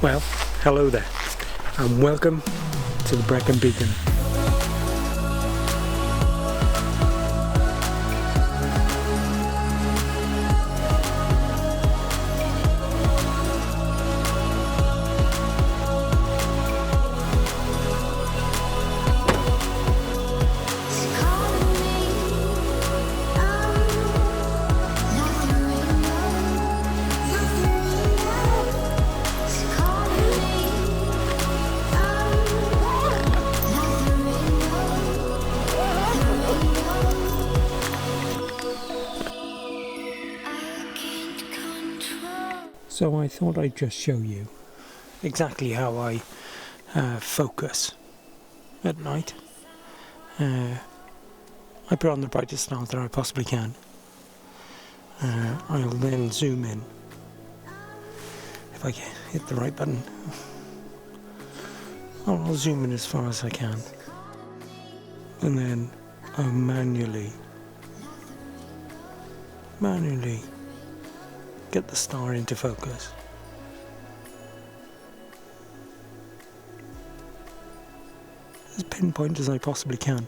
Well, hello there, and welcome to the Brecon Beacon. So I thought I'd just show you exactly how I focus at night. I put on the brightest stars that I possibly can. I'll then zoom in if I can hit the right button. I'll zoom in as far as I can, and then I'll manually get the star into focus. As pinpoint as I possibly can.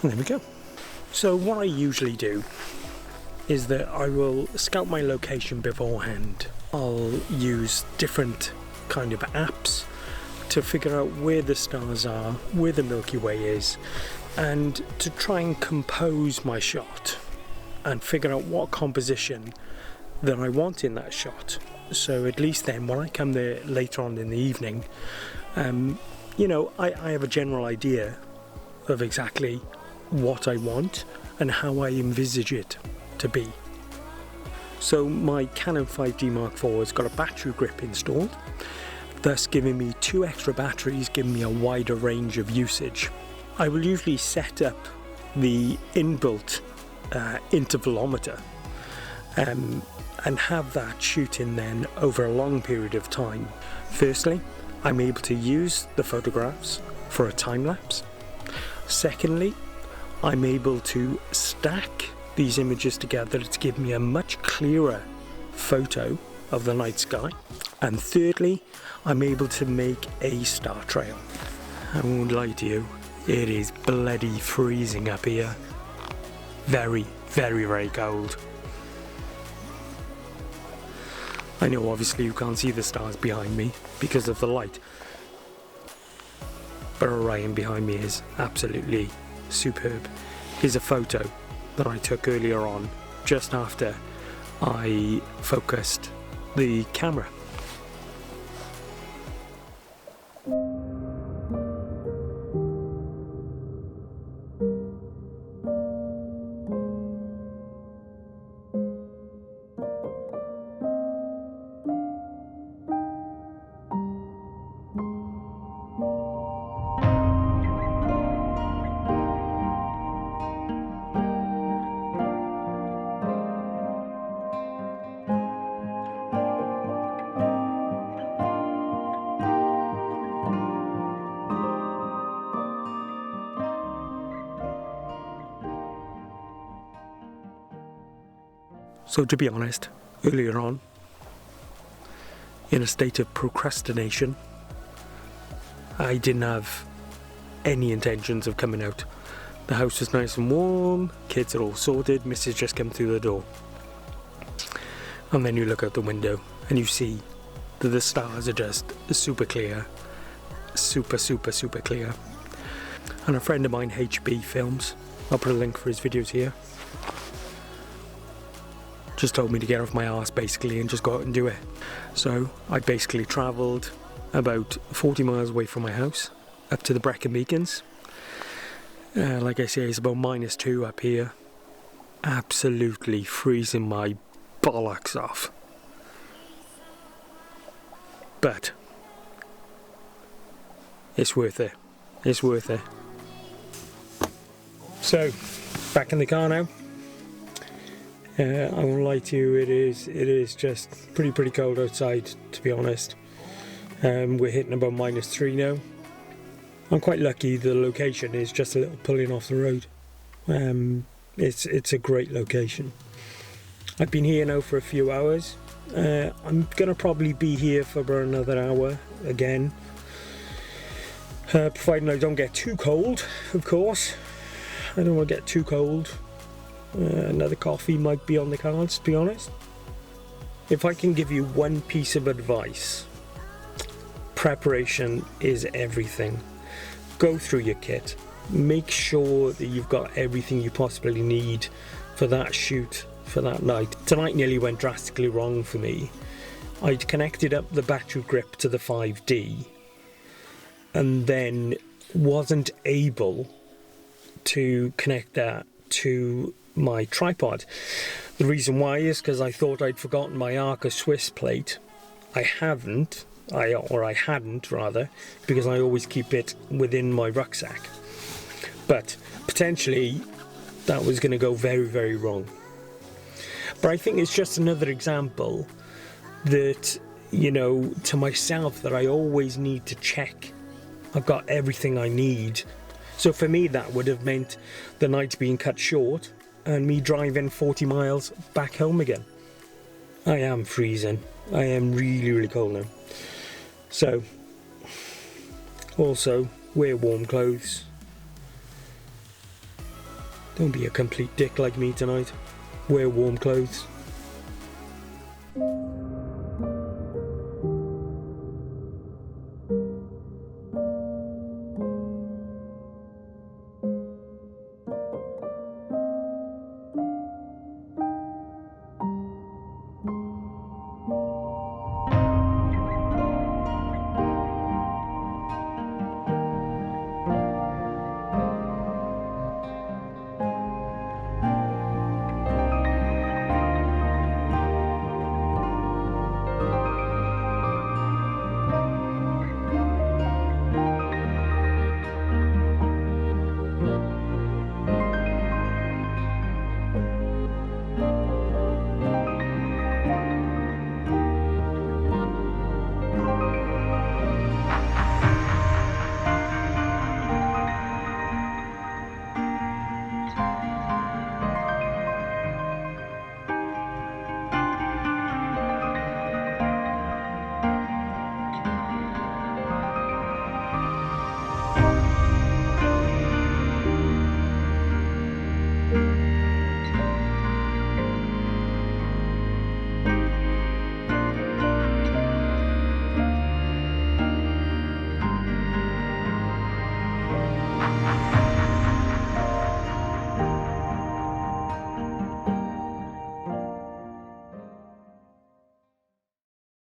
And there we go. So what I usually do is that I will scout my location beforehand. I'll use different kind of apps to figure out where the stars are, where the Milky Way is, and to try and compose my shot and figure out what composition that I want in that shot. So at least then when I come there later on in the evening, you know, I have a general idea of exactly what I want and how I envisage it to be. So my Canon 5D Mark IV has got a battery grip installed, thus giving me 2 extra batteries, giving me a wider range of usage. I will usually set up the inbuilt intervalometer and have that shooting then over a long period of time. Firstly, I'm able to use the photographs for a time lapse. Secondly, I'm able to stack these images together to give me a much clearer photo of the night sky. And thirdly, I'm able to make a star trail. I won't lie to you, it is bloody freezing up here. Very, very, very cold. I know obviously you can't see the stars behind me because of the light, but Orion behind me is absolutely superb. Here's a photo that I took earlier on, just after I focused the camera. So to be honest, earlier on, in a state of procrastination, I didn't have any intentions of coming out. The house was nice and warm, kids are all sorted, missus just come through the door. And then you look out the window and you see that the stars are just super clear, super clear. And a friend of mine, HB Films, I'll put a link for his videos here, just told me to get off my arse basically and just go out and do it. So I basically travelled about 40 miles away from my house up to the Brecon Beacons. Like I say, it's about -2 up here. Absolutely freezing my bollocks off. But it's worth it. It's worth it. So back in the car now. I won't lie to you, it is just pretty cold outside, to be honest. We're hitting about -3 now. I'm quite lucky the location is just a little pulling off the road. It's a great location. I've been here now for a few hours. I'm gonna probably be here for about another hour again, providing I don't get too cold, of course. I don't want to get too cold. Another coffee might be on the cards, to be honest. If I can give you one piece of advice, preparation is everything. Go through your kit. Make sure that you've got everything you possibly need for that shoot, for that night. Tonight nearly went drastically wrong for me. I'd connected up the battery grip to the 5D and then wasn't able to connect that to my tripod. The reason why is because I thought I'd forgotten my Arca Swiss plate. I hadn't, rather, because I always keep it within my rucksack. But potentially that was going to go very, very wrong. But I think it's just another example that, you know, to myself, that I always need to check I've got everything I need. So for me that would have meant the night being cut short and me driving 40 miles back home again. I am freezing. I am really, really cold now. So, also, wear warm clothes. Don't be a complete dick like me tonight. Wear warm clothes.